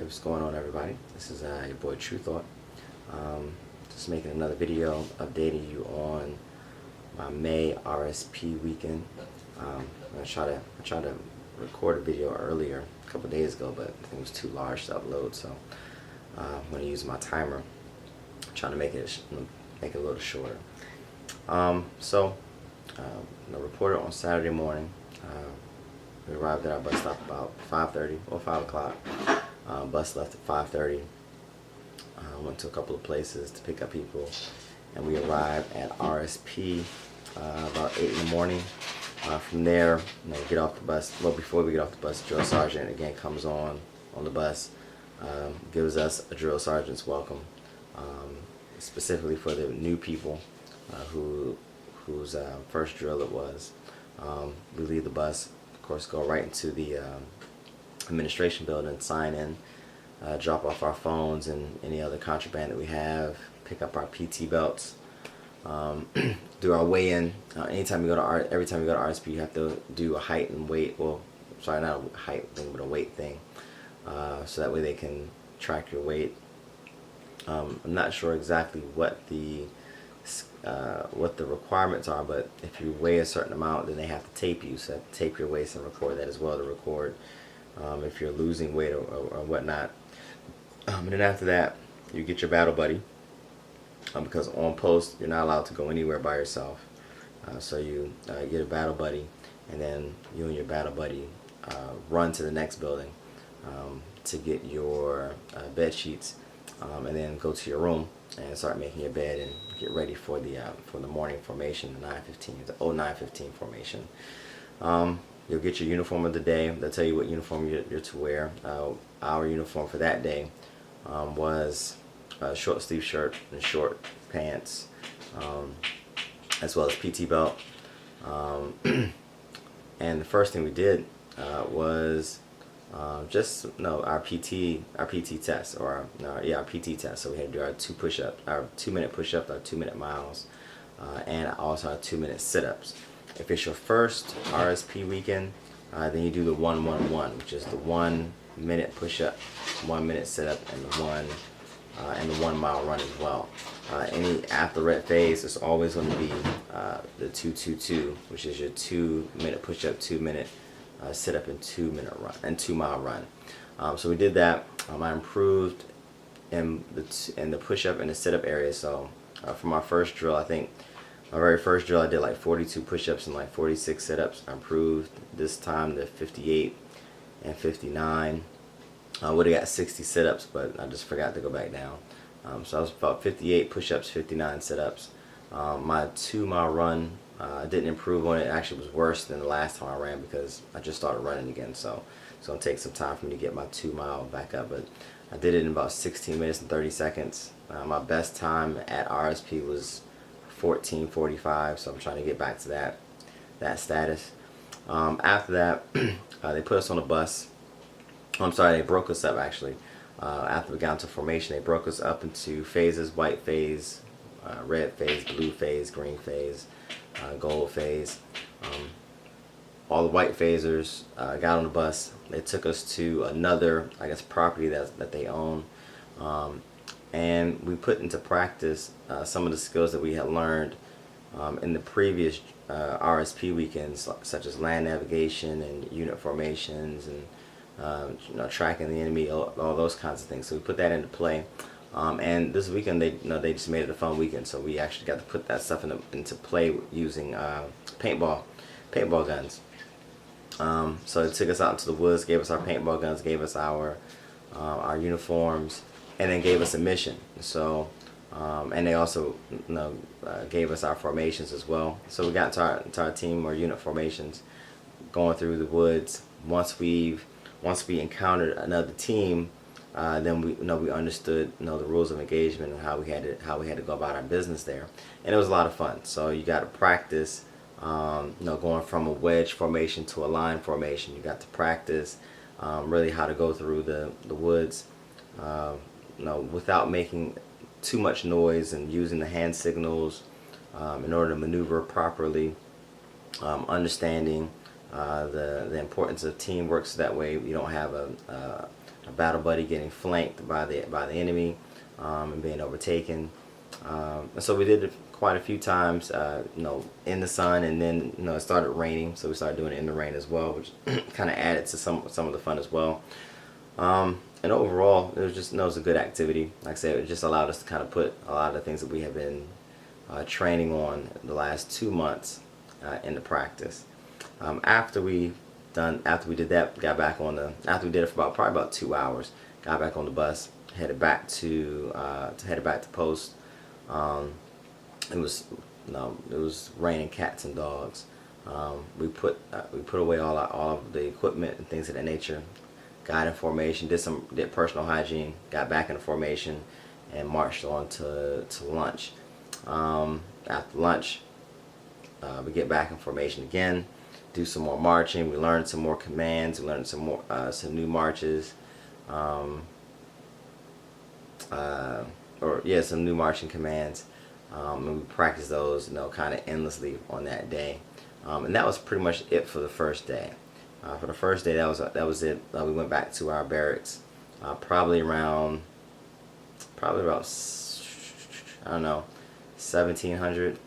what's going on, everybody? This is your boy True Thought. Just making another video updating you on my May RSP weekend. I tried to record a video earlier, a couple days ago, but I think it was too large to upload, so I'm going to use my timer. I'm trying to make it a little shorter. I reported on Saturday morning. We arrived at our bus stop about 5:30 or 5 o'clock. Bus left at 5:30. Went to a couple of places to pick up people, and we arrived at RSP about 8 in the morning. From there, get off the bus. Well, before we get off the bus, drill sergeant again comes on the bus, gives us a drill sergeant's welcome, specifically for the new people whose first drill it was. We leave the bus, of course, go right into the administration building, sign in, drop off our phones and any other contraband that we have, pick up our PT belts, do our weigh-in. Every time you go to RSP, you have to do a height and weight. Well, sorry, not a height thing, but a weight thing, so that way they can track your weight. I'm not sure exactly what the requirements are, but if you weigh a certain amount, then they have to tape you. So tape your waist and record that as well to record if you're losing weight or whatnot. And then after that, you get your battle buddy, because on post you're not allowed to go anywhere by yourself. So you get a battle buddy, and then you and your battle buddy run to the next building to get your bed sheets, and then go to your room and start making your bed and get ready for the morning formation, the 9:15 formation. You'll get your uniform of the day. They'll tell you what uniform you're to wear. Our uniform for that day was a short sleeve shirt and short pants, as well as PT belt. And the first thing we did was our PT test, our PT test. So we had to do our 2-minute push-ups, our 2-minute miles, and also our 2-minute sit-ups. If it's your first RSP weekend, then you do the 1-1-1, which is the 1-minute push-up, 1-minute sit-up, and the 1 mile run as well. Any athlete phase is always going to be the 2-2-2, which is your 2-minute push-up, 2-minute sit-up, and 2-minute run and 2 mile run. So we did that. I improved in the push-up and the sit-up area. So for my first drill, I think my very first drill I did like 42 push-ups and like 46 sit-ups. I improved this time to 58 and 59. I would have got 60 sit-ups, but I just forgot to go back down. So I was about 58 push-ups, 59 sit-ups. My 2 mile run, I didn't improve on it. It actually was worse than the last time I ran because I just started running again. So it's going to take some time for me to get my 2 mile back up. But I did it in about 16 minutes and 30 seconds. My best time at RSP was 14:45, so I'm trying to get back to that status. After that, they put us on a bus. I'm sorry, they broke us up actually. After we got into formation, they broke us up into phases: white phase, red phase, blue phase, green phase, gold phase. All the white phasers got on the bus. They took us to another, I guess, property that they own, and we put into practice some of the skills that we had learned in the previous RSP weekends, such as land navigation and unit formations and tracking the enemy, all those kinds of things. So we put that into play, and this weekend they just made it a fun weekend. So we actually got to put that stuff into play using paintball guns. So they took us out into the woods, gave us our paintball guns, gave us our uniforms, and then gave us a mission. So and they also gave us our formations as well. So we got to our team or unit formations, going through the woods. Once we encountered another team, then we understood the rules of engagement and how we had to go about our business there, and it was a lot of fun. So you got to practice, going from a wedge formation to a line formation. You got to practice really how to go through the woods, without making too much noise, and using the hand signals in order to maneuver properly. Understanding the importance of teamwork, so that way you don't have a a battle buddy getting flanked by the enemy, and being overtaken. And so we did it quite a few times, in the sun, and then it started raining, so we started doing it in the rain as well, which kind of added to some of the fun as well. And overall, it was just it was a good activity. Like I said, it just allowed us to kind of put a lot of the things that we have been training on the last 2 months into practice. After we did that, got back on the after we did it for probably about 2 hours, got back on the bus, headed back to post. It was raining cats and dogs. We put away all of the equipment and things of that nature. Got in formation, did personal hygiene, got back into formation, and marched on to lunch. After lunch, we get back in formation again, do some more marching. We learned some more commands. We learned some new marches, some new marching commands, and we practiced those, kind of endlessly on that day. And that was pretty much it for the first day. For the first day, that was it. We went back to our barracks, probably about, I don't know, 1700.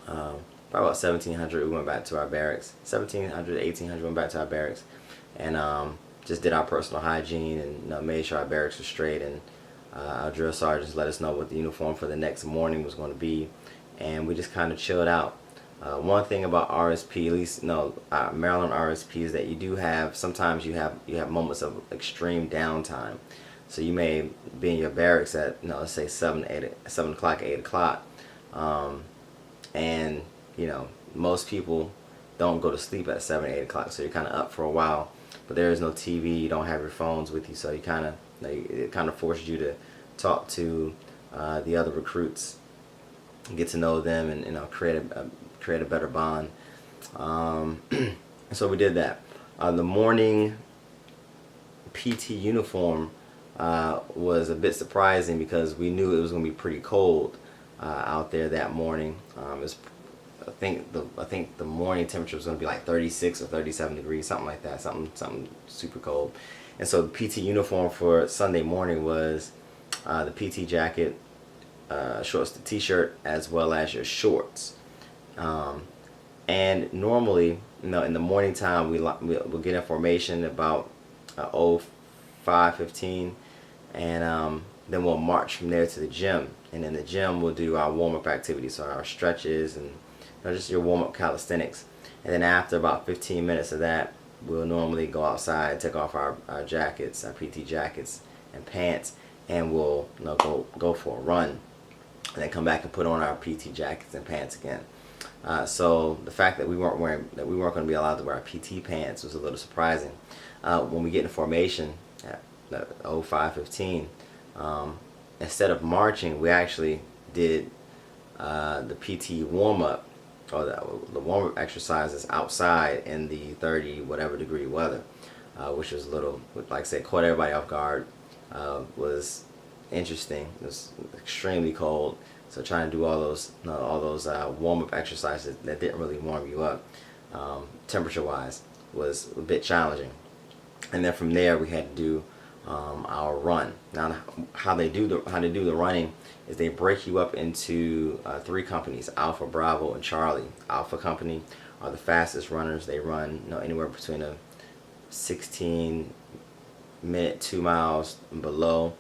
Probably about 1700. We went back to our barracks. 1700, 1800. We went back to our barracks, and just did our personal hygiene and made sure our barracks were straight. And our drill sergeants let us know what the uniform for the next morning was going to be, and we just kind of chilled out. One thing about RSP, at least Maryland RSP, is that you do have sometimes you have moments of extreme downtime. So you may be in your barracks at let's say 7 o'clock, 8 o'clock, and most people don't go to sleep at 7, 8 o'clock. So you're kind of up for a while, but there is no TV. You don't have your phones with you, so you it kind of forces you to talk to the other recruits, get to know them, and create a better bond. So we did that. The morning PT uniform was a bit surprising because we knew it was going to be pretty cold out there that morning. I think the morning temperature was going to be like 36 or 37 degrees, something like that, something super cold. And so the PT uniform for Sunday morning was the PT jacket, shorts, the t-shirt, as well as your shorts. And normally, in the morning time, we'll get in formation about 05:15, and then we'll march from there to the gym. And in the gym, we'll do our warm-up activities, so our stretches and just your warm-up calisthenics. And then after about 15 minutes of that, we'll normally go outside, take off our jackets, our PT jackets and pants, and we'll go for a run, and then come back and put on our PT jackets and pants again. So the fact that we weren't going to be allowed to wear our PT pants was a little surprising. When we get in formation at 05:15, instead of marching, we actually did the PT warm-up, or the warm-up exercises outside in the 30 whatever degree weather, which was a little, like I said, caught everybody off guard. Was interesting. It was extremely cold. So trying to do all those warm-up exercises that didn't really warm you up, temperature-wise, was a bit challenging. And then from there we had to do our run. Now, how they do the running is they break you up into 3 companies: Alpha, Bravo, and Charlie. Alpha company are the fastest runners. They run anywhere between a 16-minute 2 miles and below.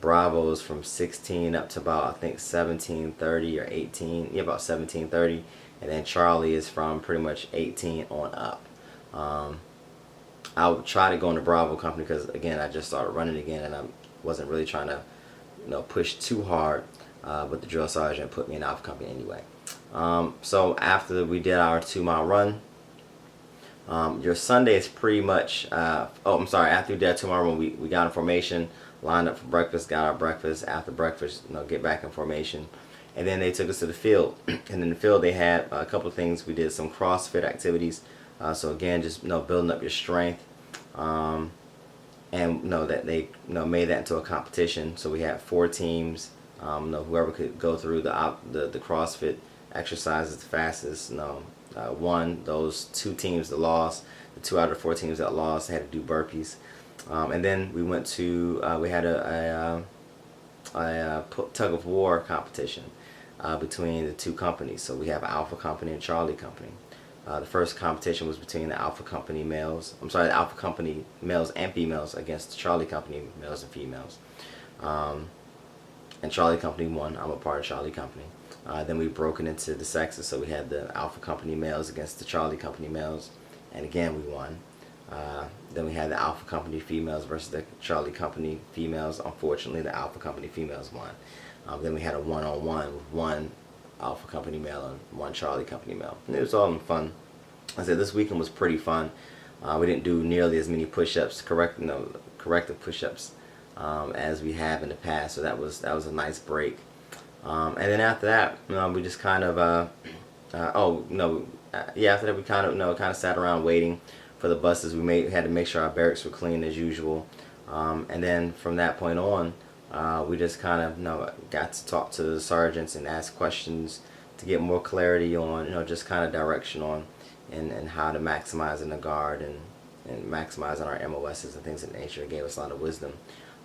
Bravo is from 16 up to about, I think, 17:30 or 18. Yeah, about 17:30. And then Charlie is from pretty much 18 on up. I would try to go in the Bravo company because, again, I just started running again, and I wasn't really trying to push too hard. But the drill sergeant put me in Alpha company anyway. So after we did our 2-mile run, your Sunday is pretty much, after we did our 2-mile run, we got in formation, lined up for breakfast, got our breakfast. After breakfast, get back in formation. And then they took us to the field. And in the field, they had a couple of things. We did some CrossFit activities. So again, just building up your strength. And that they made that into a competition. So we had 4 teams. Whoever could go through the CrossFit exercises the fastest, won. Those 2 teams that lost, the 2 out of the 4 teams that lost, had to do burpees. And then we went to we had a tug of war competition between the two companies. So we have Alpha Company and Charlie Company. The first competition was between the Alpha Company males. I'm sorry, the Alpha Company males and females against the Charlie Company males and females. And Charlie Company won. I'm a part of Charlie Company. Then we broke it into the sexes. So we had the Alpha Company males against the Charlie Company males, and again we won. Then we had the Alpha Company females versus the Charlie Company females. Unfortunately, the Alpha Company females won. Then we had a one-on-one with one Alpha Company male and one Charlie Company male. And it was all fun. I said this weekend was pretty fun. We didn't do nearly as many push-ups, corrective push-ups as we have in the past. So that was a nice break. And then after that, we just kind of after that we kind of sat around waiting for the buses. We had to make sure our barracks were clean as usual. And then from that point on, we just kind of got to talk to the sergeants and ask questions to get more clarity on just kind of direction on and how to maximize in the guard and maximizing our MOSs and things of that nature. It gave us a lot of wisdom.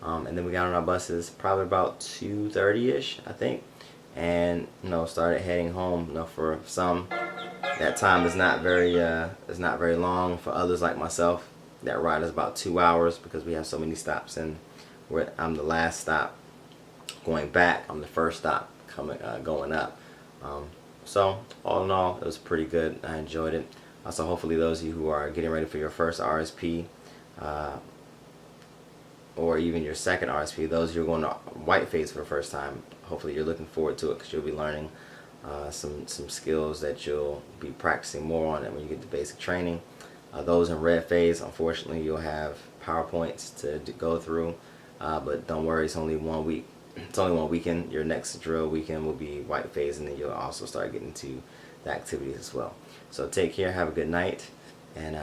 And then we got on our buses probably about 2:30ish, I think, and started heading home. For some, that time is not very long. For others like myself, that ride is about 2 hours because we have so many stops, and I'm the last stop going back. I'm the first stop going up. So all in all, it was pretty good. I enjoyed it. So hopefully those of you who are getting ready for your first RSP, or even your second RSP, those who are going to white phase for the first time, hopefully you're looking forward to it because you'll be learning some skills that you'll be practicing more on it when you get the basic training. Those in red phase, unfortunately, you'll have PowerPoints to go through, but don't worry, it's only 1 week. It's only 1 weekend. Your next drill weekend will be white phase, and then you'll also start getting to the activities as well. So take care, have a good night, and